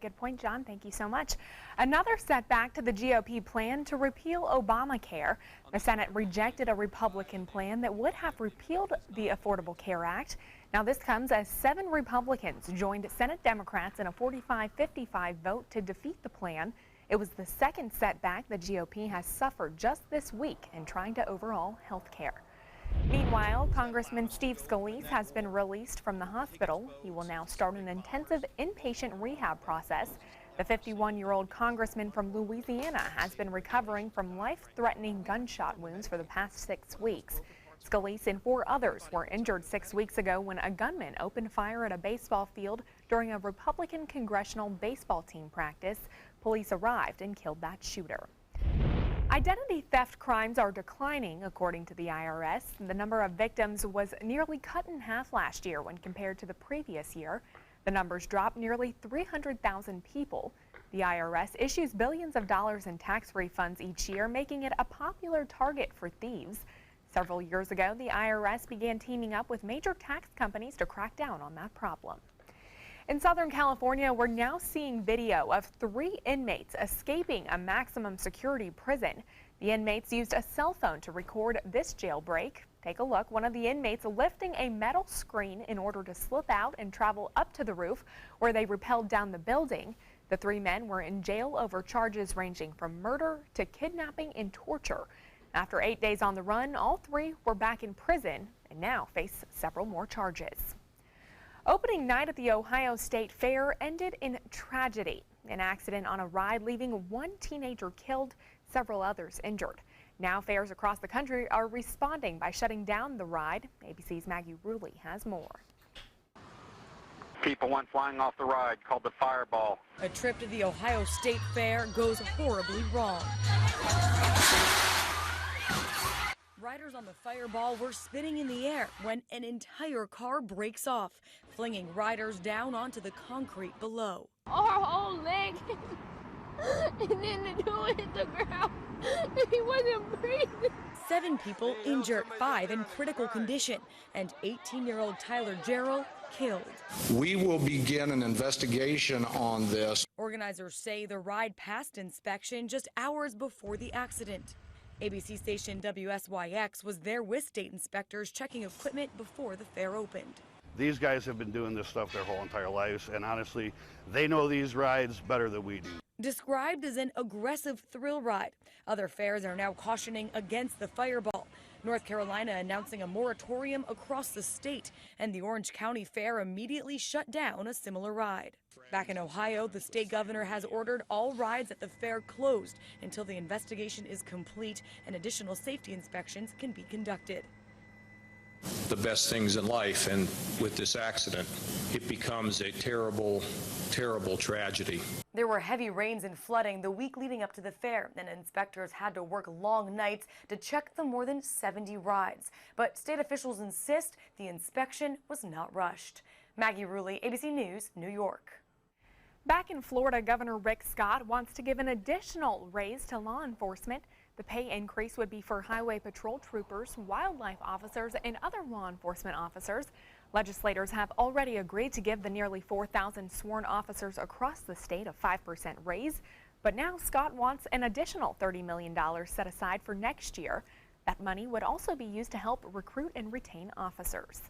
good point, John. Thank you so much. Another setback to the GOP plan to repeal Obamacare. The Senate rejected a Republican plan that would have repealed the Affordable Care Act. Now, this comes as 7 Republicans joined Senate Democrats in a 45-55 vote to defeat the plan. It was the second setback the GOP has suffered just this week in trying to overhaul health care. Meanwhile, Congressman Steve Scalise has been released from the hospital. He will now start an intensive inpatient rehab process. The 51-year-old congressman from Louisiana has been recovering from life-threatening gunshot wounds for the past 6 weeks. Scalise and 4 others were injured 6 weeks ago when a gunman opened fire at a baseball field during a Republican congressional baseball team practice. Police arrived and killed that shooter. Identity theft crimes are declining, according to the IRS. The number of victims was nearly cut in half last year when compared to the previous year. The numbers dropped nearly 300,000 people. The IRS issues billions of dollars in tax refunds each year, making it a popular target for thieves. Several years ago, the IRS began teaming up with major tax companies to crack down on that problem. In Southern California, we're now seeing video of 3 inmates escaping a maximum security prison. The inmates used a cell phone to record this jailbreak. Take a look. One of the inmates lifting a metal screen in order to slip out and travel up to the roof, where they rappelled down the building. The 3 men were in jail over charges ranging from murder to kidnapping and torture. After 8 days on the run, all 3 were back in prison and now face several more charges. Opening night at the Ohio State Fair ended in tragedy. An accident on a ride leaving 1 teenager killed, several others injured. Now fairs across the country are responding by shutting down the ride. ABC's Maggie Rulli has more. People went flying off the ride, called the Fireball. A trip to the Ohio State Fair goes horribly wrong. Riders on the Fireball were spinning in the air when an entire car breaks off, flinging riders down onto the concrete below. Our whole leg, and then the dude hit the ground. He wasn't breathing. 7 people injured, 5 in critical condition, and 18-year-old Tyler Jarrell killed. We will begin an investigation on this. Organizers say the ride passed inspection just hours before the accident. ABC station WSYX was there with state inspectors checking equipment before the fair opened. These guys have been doing this stuff their whole entire lives, and honestly, they know these rides better than we do. Described as an aggressive thrill ride, other fairs are now cautioning against the Fireball. North Carolina announcing a moratorium across the state, and the Orange County Fair immediately shut down a similar ride. Back in Ohio, the state governor has ordered all rides at the fair closed until the investigation is complete and additional safety inspections can be conducted. The best things in life, and with this accident, it becomes a terrible, terrible tragedy. There were heavy rains and flooding the week leading up to the fair, and inspectors had to work long nights to check the more than 70 rides. But state officials insist the inspection was not rushed. Maggie Rulli, ABC News, New York. Back in Florida, Governor Rick Scott wants to give an additional raise to law enforcement. The pay increase would be for highway patrol troopers, wildlife officers, and other law enforcement officers. Legislators have already agreed to give the nearly 4,000 sworn officers across the state a 5% raise. But now Scott wants an additional $30 million set aside for next year. That money would also be used to help recruit and retain officers.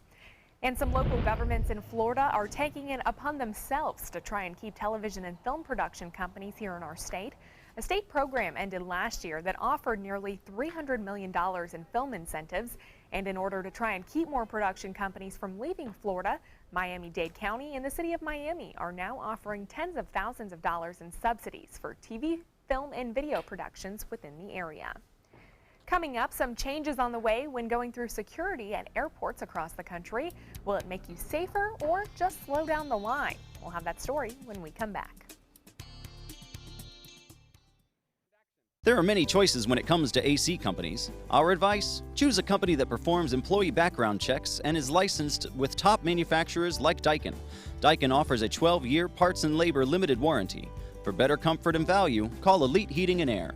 And some local governments in Florida are taking it upon themselves to try and keep television and film production companies here in our state. A state program ended last year that offered nearly $300 million in film incentives. And in order to try and keep more production companies from leaving Florida, Miami-Dade County and the city of Miami are now offering tens of thousands of dollars in subsidies for TV, film, and video productions within the area. Coming up, some changes on the way when going through security at airports across the country. Will it make you safer or just slow down the line? We'll have that story when we come back. There are many choices when it comes to AC companies. Our advice? Choose a company that performs employee background checks and is licensed with top manufacturers like Daikin. Daikin offers a 12-year parts and labor limited warranty. For better comfort and value, call Elite Heating and Air.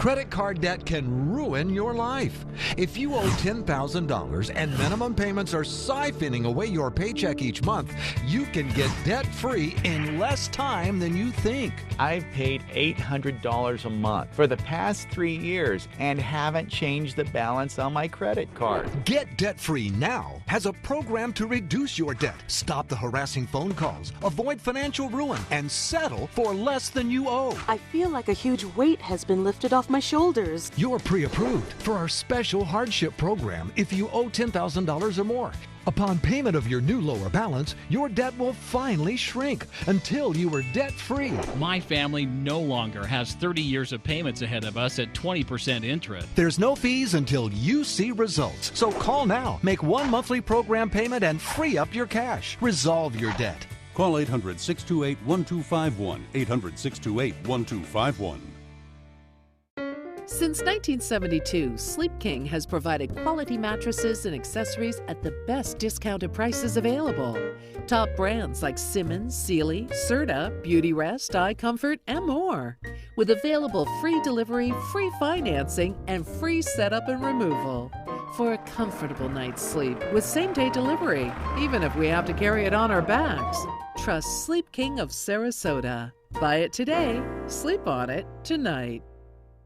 Credit card debt can ruin your life. If you owe $10,000 and minimum payments are siphoning away your paycheck each month, you can get debt-free in less time than you think. I've paid $800 a month for the past 3 years and haven't changed the balance on my credit card. Get debt-free now has a program to reduce your debt, stop the harassing phone calls, avoid financial ruin, and settle for less than you owe. I feel like a huge weight has been lifted off my shoulders. You're pre-approved for our special hardship program if you owe $10,000 or more. Upon payment of your new lower balance, your debt will finally shrink until you are debt-free. My family no longer has 30 years of payments ahead of us at 20% interest. There's no fees until you see results. So call now, make one monthly program payment, and free up your cash. Resolve your debt. Call 800-628-1251, 800-628-1251. Since 1972, Sleep King has provided quality mattresses and accessories at the best discounted prices available. Top brands like Simmons, Sealy, Serta, Beautyrest, iComfort, and more. With available free delivery, free financing, and free setup and removal. For a comfortable night's sleep with same-day delivery, even if we have to carry it on our backs. Trust Sleep King of Sarasota. Buy it today, sleep on it tonight.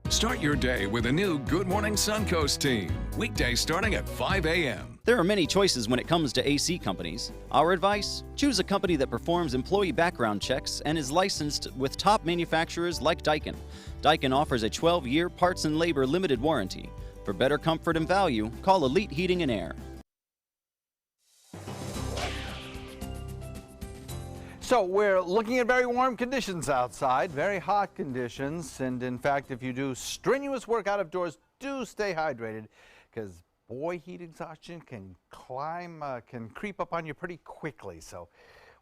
Start your day with a new Good Morning Suncoast team. Weekdays starting at 5 a.m. There are many choices when it comes to AC companies. Our advice? Choose a company that performs employee background checks and is licensed with top manufacturers like Daikin. Daikin offers a 12-year parts and labor limited warranty. For better comfort and value, call Elite Heating and Air. So we're looking at very warm conditions outside, very hot conditions. And in fact, if you do strenuous work out of doors, do stay hydrated, because boy, heat exhaustion can creep up on you pretty quickly. So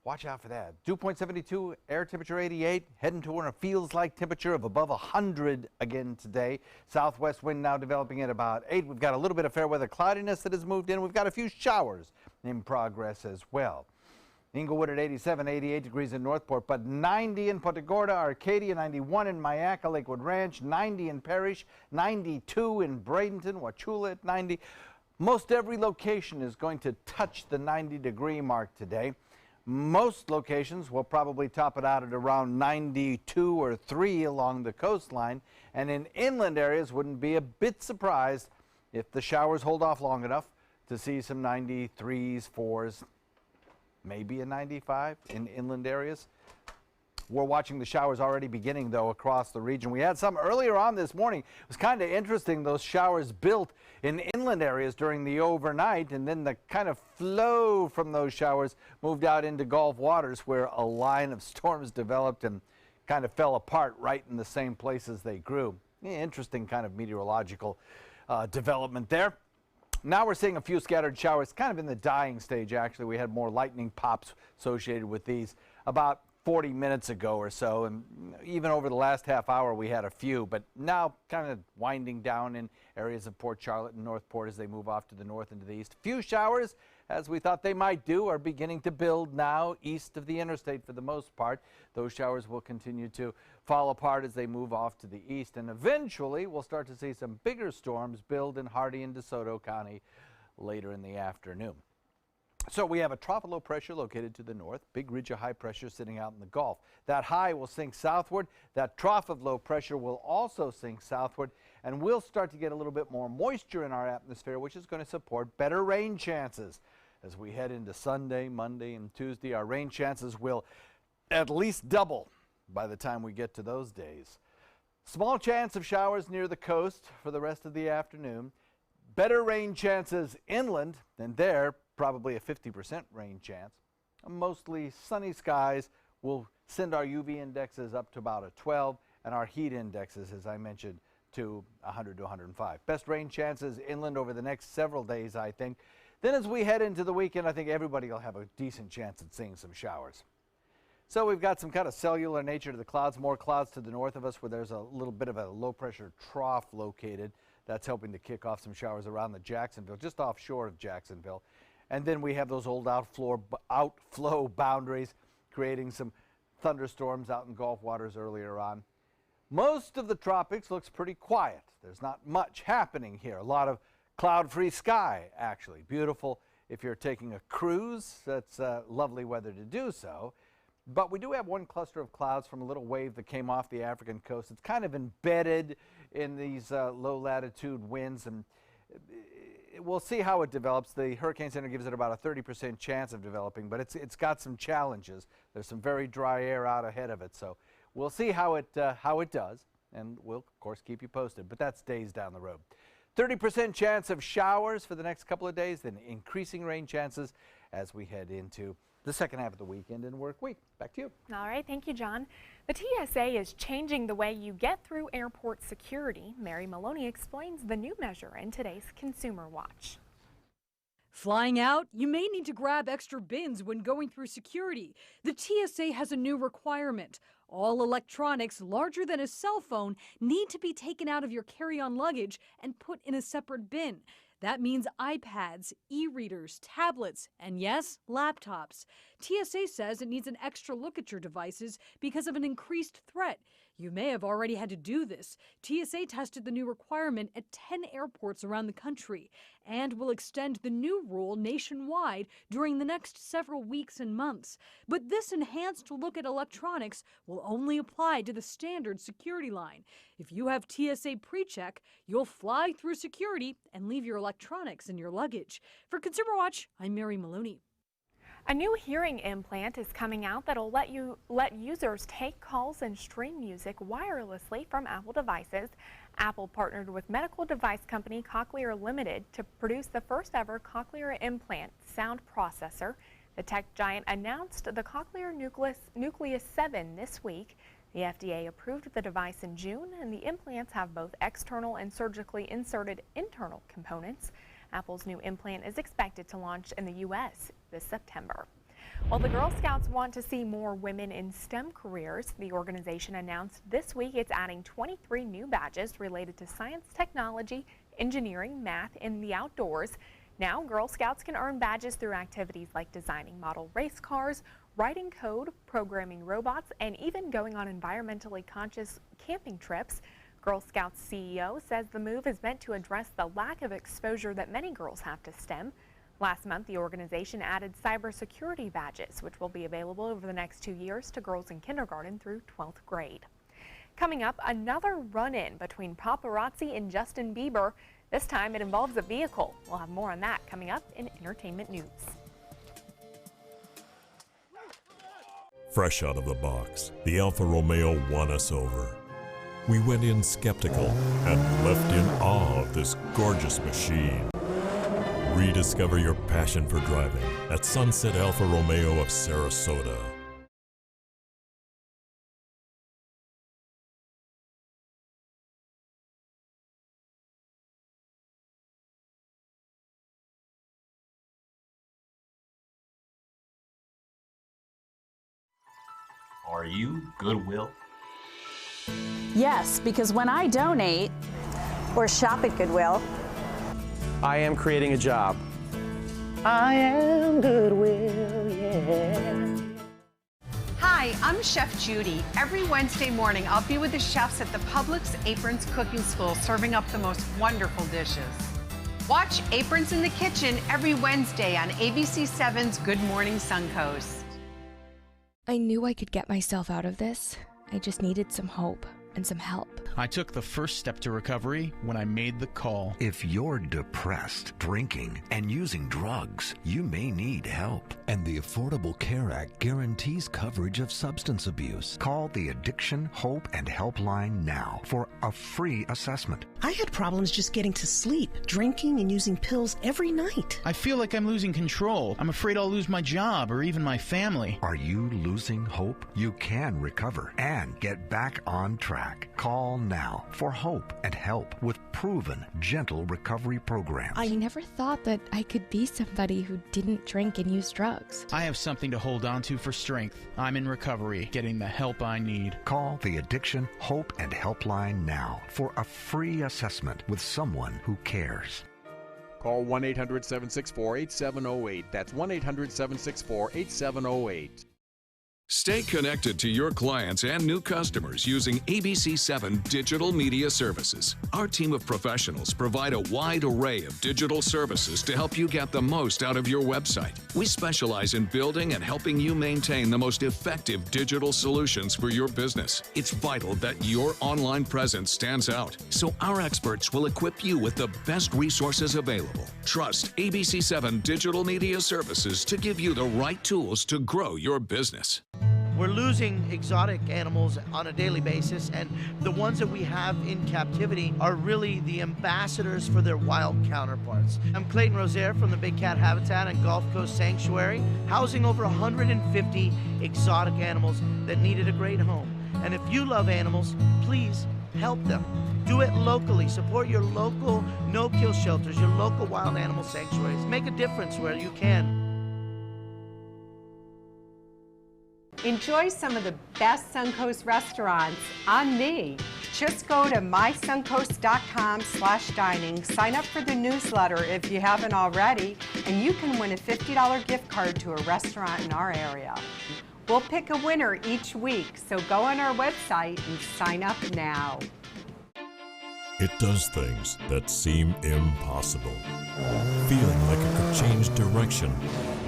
watch out for that. Dew point 72, air temperature 88, heading toward a feels like temperature of above 100 again today. Southwest wind now developing at about 8. We've got a little bit of fair weather cloudiness that has moved in. We've got a few showers in progress as well. Inglewood at 87, 88 degrees in Northport, but 90 in Punta Gorda, Arcadia, 91 in Mayaca, Lakewood Ranch, 90 in Parrish, 92 in Bradenton, Wauchula at 90. Most every location is going to touch the 90-degree mark today. Most locations will probably top it out at around 92 or 3 along the coastline, and in inland areas wouldn't be a bit surprised if the showers hold off long enough to see some 93s, 4s, maybe a 95 in inland areas. We're watching the showers already beginning, though, across the region. We had some earlier on this morning. It was kind of interesting. Those showers built in inland areas during the overnight, and then the kind of flow from those showers moved out into Gulf waters, where a line of storms developed and kind of fell apart right in the same places they grew. Interesting kind of meteorological development there. Now we're seeing a few scattered showers, kind of in the dying stage, actually. We had more lightning pops associated with these about 40 minutes ago or so, and even over the last half hour we had a few, but now kind of winding down in areas of Port Charlotte and Northport as they move off to the north and to the east. Few showers, as we thought they might do, are beginning to build now east of the interstate for the most part. Those showers will continue to fall apart as they move off to the east, and eventually we'll start to see some bigger storms build in Hardee and DeSoto County later in the afternoon. So we have a trough of low pressure located to the north, big ridge of high pressure sitting out in the Gulf. That high will sink southward. That trough of low pressure will also sink southward, and we'll start to get a little bit more moisture in our atmosphere, which is going to support better rain chances. As we head into Sunday, Monday, and Tuesday, our rain chances will at least double by the time we get to those days. Small chance of showers near the coast for the rest of the afternoon. Better rain chances inland, and there probably a 50% rain chance. Mostly sunny skies will send our UV indexes up to about a 12, and our heat indexes, as I mentioned, to 100 to 105. Best rain chances inland over the next several days, I think. Then as we head into the weekend, I think everybody will have a decent chance at seeing some showers. So we've got some kind of cellular nature to the clouds, more clouds to the north of us where there's a little bit of a low pressure trough located. That's helping to kick off some showers around the Jacksonville, just offshore of Jacksonville. And then we have those old outflow boundaries creating some thunderstorms out in Gulf waters earlier on. Most of the tropics looks pretty quiet. There's not much happening here. A lot of cloud-free sky, actually. Beautiful if you're taking a cruise. That's lovely weather to do so. But we do have one cluster of clouds from a little wave that came off the African coast. It's kind of embedded in these low-latitude winds, and we'll see how it develops. The Hurricane Center gives it about a 30% chance of developing, but it's got some challenges. There's some very dry air out ahead of it, so we'll see how it does, and we'll, of course, keep you posted. But that's days down the road. 30% chance of showers for the next couple of days, then increasing rain chances as we head into the second half of the weekend and work week. Back to you. All right, thank you, John. The TSA is changing the way you get through airport security. Mary Maloney explains the new measure in today's Consumer Watch. Flying out, you may need to grab extra bins when going through security. The TSA has a new requirement. All electronics larger than a cell phone need to be taken out of your carry-on luggage and put in a separate bin. That means iPads, e-readers, tablets, and yes, laptops. TSA says it needs an extra look at your devices because of an increased threat. You may have already had to do this. TSA tested the new requirement at 10 airports around the country and will extend the new rule nationwide during the next several weeks and months. But this enhanced look at electronics will only apply to the standard security line. If you have TSA PreCheck, you'll fly through security and leave your electronics in your luggage. For Consumer Watch, I'm Mary Maloney. A new hearing implant is coming out that'll let users take calls and stream music wirelessly from Apple devices. Apple partnered with medical device company Cochlear Limited to produce the first ever cochlear implant sound processor. The tech giant announced the Cochlear Nucleus 7 this week. The FDA approved the device in June, and the implants have both external and surgically inserted internal components. Apple's new implant is expected to launch in the U.S. this September. While the Girl Scouts want to see more women in STEM careers, the organization announced this week it's adding 23 new badges related to science, technology, engineering, math, and the outdoors. Now, Girl Scouts can earn badges through activities like designing model race cars, writing code, programming robots, and even going on environmentally conscious camping trips. Girl Scouts CEO says the move is meant to address the lack of exposure that many girls have to STEM. Last month, the organization added cybersecurity badges, which will be available over the next 2 years to girls in kindergarten through 12th grade. Coming up, another run-in between paparazzi and Justin Bieber. This time it involves a vehicle. We'll have more on that coming up in entertainment news. Fresh out of the box, the Alfa Romeo won us over. We went in skeptical and left in awe of this gorgeous machine. Rediscover your passion for driving at Sunset Alfa Romeo of Sarasota. Are you Goodwill? Yes, because when I donate or shop at Goodwill, I am creating a job. I am Goodwill, yeah. Hi, I'm Chef Judy. Every Wednesday morning, I'll be with the chefs at the Publix Aprons Cooking School serving up the most wonderful dishes. Watch Aprons in the Kitchen every Wednesday on ABC7's Good Morning Suncoast. I knew I could get myself out of this. I just needed some hope and some help. I took the first step to recovery when I made the call. If you're depressed, drinking, and using drugs, you may need help. And the Affordable Care Act guarantees coverage of substance abuse. Call the Addiction, Hope, and Helpline now for a free assessment. I had problems just getting to sleep, drinking and using pills every night. I feel like I'm losing control. I'm afraid I'll lose my job or even my family. Are you losing hope? You can recover and get back on track. Call now for hope and help with proven, gentle recovery programs. I never thought that I could be somebody who didn't drink and use drugs. I have something to hold on to for strength. I'm in recovery, getting the help I need. Call the Addiction, Hope, and Helpline now for a free assessment with someone who cares. Call 1-800-764-8708. That's 1-800-764-8708. Stay connected to your clients and new customers using ABC7 Digital Media Services. Our team of professionals provide a wide array of digital services to help you get the most out of your website. We specialize in building and helping you maintain the most effective digital solutions for your business. It's vital that your online presence stands out, so our experts will equip you with the best resources available. Trust ABC7 Digital Media Services to give you the right tools to grow your business. We're losing exotic animals on a daily basis, and the ones that we have in captivity are really the ambassadors for their wild counterparts. I'm Clayton Rozier from the Big Cat Habitat and Gulf Coast Sanctuary, housing over 150 exotic animals that needed a great home. And if you love animals, please help them. Do it locally. Support your local no-kill shelters, your local wild animal sanctuaries. Make a difference where you can. Enjoy some of the best Suncoast restaurants on me. Just go to mysuncoast.com/dining, sign up for the newsletter if you haven't already, and you can win a $50 gift card to a restaurant in our area. We'll pick a winner each week, so go on our website and sign up now. It does things that seem impossible, feeling like it could change direction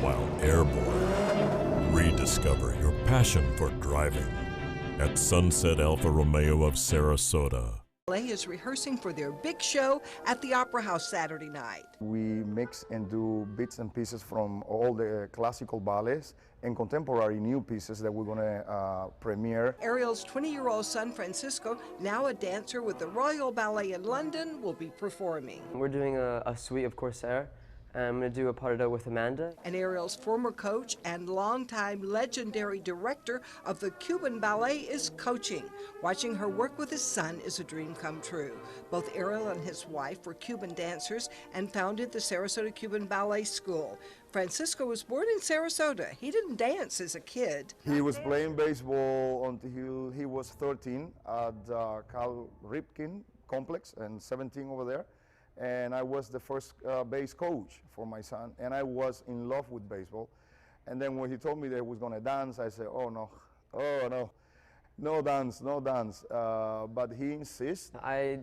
while airborne. Rediscover your passion for driving at Sunset Alfa Romeo of Sarasota. Ballet is rehearsing for their big show at the Opera House Saturday night. We mix and do bits and pieces from all the classical ballets and contemporary new pieces that we're going to premiere. Ariel's 20-year-old son, Francisco, now a dancer with the Royal Ballet in London, will be performing. We're doing a suite of Corsair. I'm going to do a pas de deux with Amanda. And Ariel's former coach and longtime legendary director of the Cuban Ballet is coaching. Watching her work with his son is a dream come true. Both Ariel and his wife were Cuban dancers and founded the Sarasota Cuban Ballet School. Francisco was born in Sarasota. He didn't dance as a kid. He was playing baseball until he was 13 at Cal Ripken Complex and 17 over there. And I was the first base coach for my son, and I was in love with baseball. And then when he told me that he was going to dance, I said, oh no, no dance, no dance. But he insists. I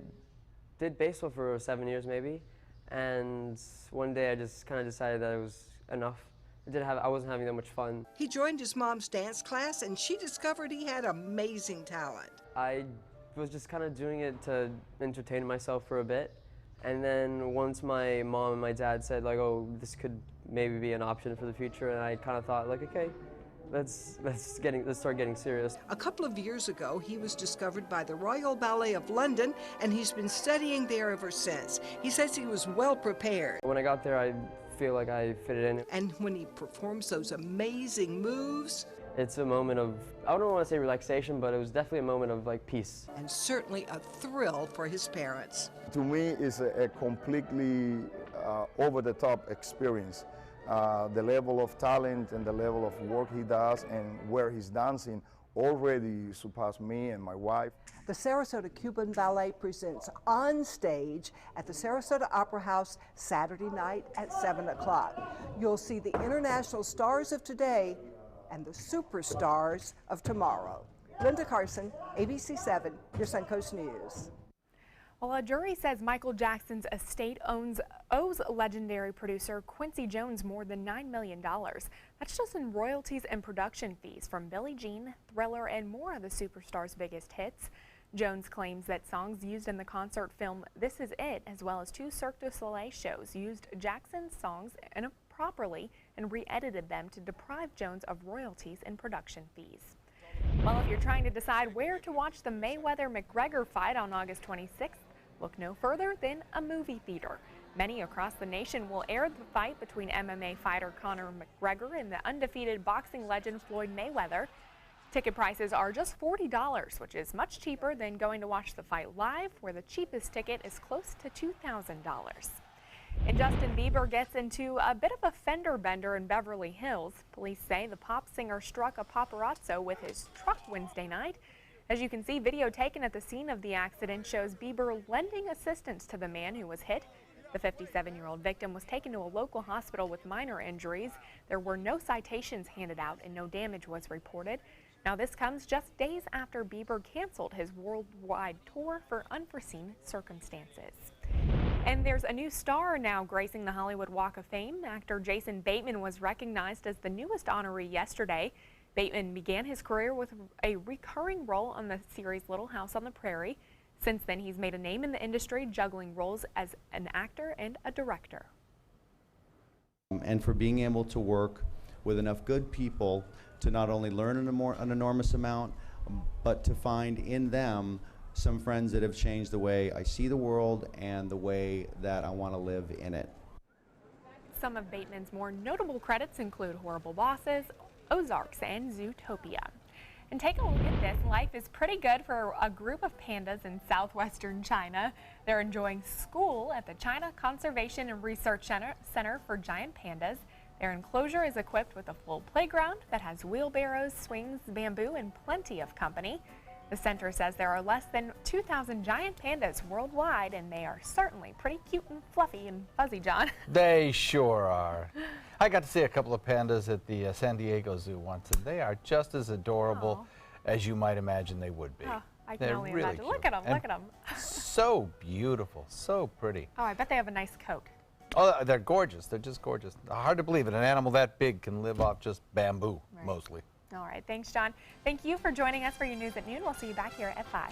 did baseball for 7 years maybe, and one day I just kind of decided that it was enough. I wasn't having that much fun. He joined his mom's dance class, and she discovered he had amazing talent. I was just kind of doing it to entertain myself for a bit. And then once my mom and my dad said, like, oh, this could maybe be an option for the future, and I kind of thought, like, okay, let's start getting serious. A couple of years ago, he was discovered by the Royal Ballet of London, and he's been studying there ever since. He says he was well prepared. When I got there, I feel like I fitted in. And when he performs those amazing moves, it's a moment of, I don't want to say relaxation, but it was definitely a moment of like peace. And certainly a thrill for his parents. To me, it's a completely over-the-top experience. The level of talent and the level of work he does and where he's dancing already surpassed me and my wife. The Sarasota Cuban Ballet presents On Stage at the Sarasota Opera House Saturday night at 7 o'clock. You'll see the international stars of today and the superstars of tomorrow. Linda Carson, ABC7, your Suncoast News. Well, a jury says Michael Jackson's estate owes legendary producer Quincy Jones more than $9 million. That's just in royalties and production fees from Billie Jean, Thriller, and more of the superstar's biggest hits. Jones claims that songs used in the concert film This Is It, as well as 2 Cirque du Soleil shows, used Jackson's songs improperly and re-edited them to deprive Jones of royalties and production fees. Well, if you're trying to decide where to watch the Mayweather-McGregor fight on August 26th, look no further than a movie theater. Many across the nation will air the fight between MMA fighter Conor McGregor and the undefeated boxing legend Floyd Mayweather. Ticket prices are just $40, which is much cheaper than going to watch the fight live, where the cheapest ticket is close to $2,000. And Justin Bieber gets into a bit of a fender bender in Beverly Hills. Police say the pop singer struck a paparazzo with his truck Wednesday night. As you can see, video taken at the scene of the accident shows Bieber lending assistance to the man who was hit. The 57-year-old victim was taken to a local hospital with minor injuries. There were no citations handed out and no damage was reported. Now this comes just days after Bieber canceled his worldwide tour for unforeseen circumstances. And there's a new star now gracing the Hollywood Walk of Fame. Actor Jason Bateman was recognized as the newest honoree yesterday. Bateman began his career with a recurring role on the series Little House on the Prairie. Since then, he's made a name in the industry, juggling roles as an actor and a director. And for being able to work with enough good people to not only learn an enormous amount, but to find in them some friends that have changed the way I see the world and the way that I want to live in it. Some of Bateman's more notable credits include Horrible Bosses, Ozarks, and Zootopia. And take a look at this. Life is pretty good for a group of pandas in southwestern China. They're enjoying school at the China Conservation and Research Center for Giant Pandas. Their enclosure is equipped with a full playground that has wheelbarrows, swings, bamboo, and plenty of company. The center says there are less than 2,000 giant pandas worldwide, and they are certainly pretty cute and fluffy and fuzzy, John. They sure are. I got to see a couple of pandas at the San Diego Zoo once, and they are just as adorable as you might imagine they would be. Oh, I can They're only really imagine. cute. Look at them, And look at them. So beautiful, so pretty. Oh, I bet they have a nice coat. Oh, they're gorgeous. They're just gorgeous. Hard to believe it. An animal that big can live off just bamboo, mostly. All right, thanks, John. Thank you for joining us for your news at noon. We'll see you back here at 5.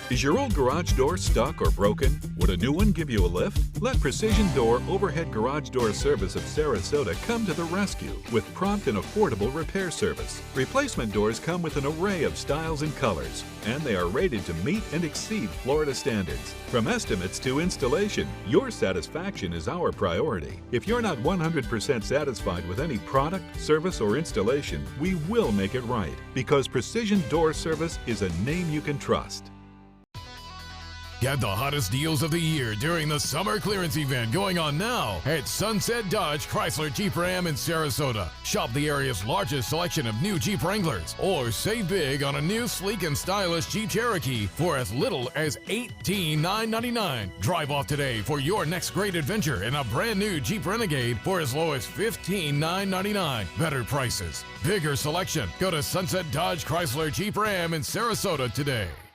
Is your old garage door stuck or broken? Would a new one give you a lift? Let Precision Door Overhead Garage Door Service of Sarasota come to the rescue with prompt and affordable repair service. Replacement doors come with an array of styles and colors, and they are rated to meet and exceed Florida standards. From estimates to installation, your satisfaction is our priority. If you're not 100% satisfied with any product, service, or installation, we will make it right, because Precision Door Service is a name you can trust. Get the hottest deals of the year during the summer clearance event going on now at Sunset Dodge Chrysler Jeep Ram in Sarasota. Shop the area's largest selection of new Jeep Wranglers, or save big on a new sleek and stylish Jeep Cherokee for as little as $18,999. Drive off today for your next great adventure in a brand new Jeep Renegade for as low as $15,999. Better prices, bigger selection. Go to Sunset Dodge Chrysler Jeep Ram in Sarasota today.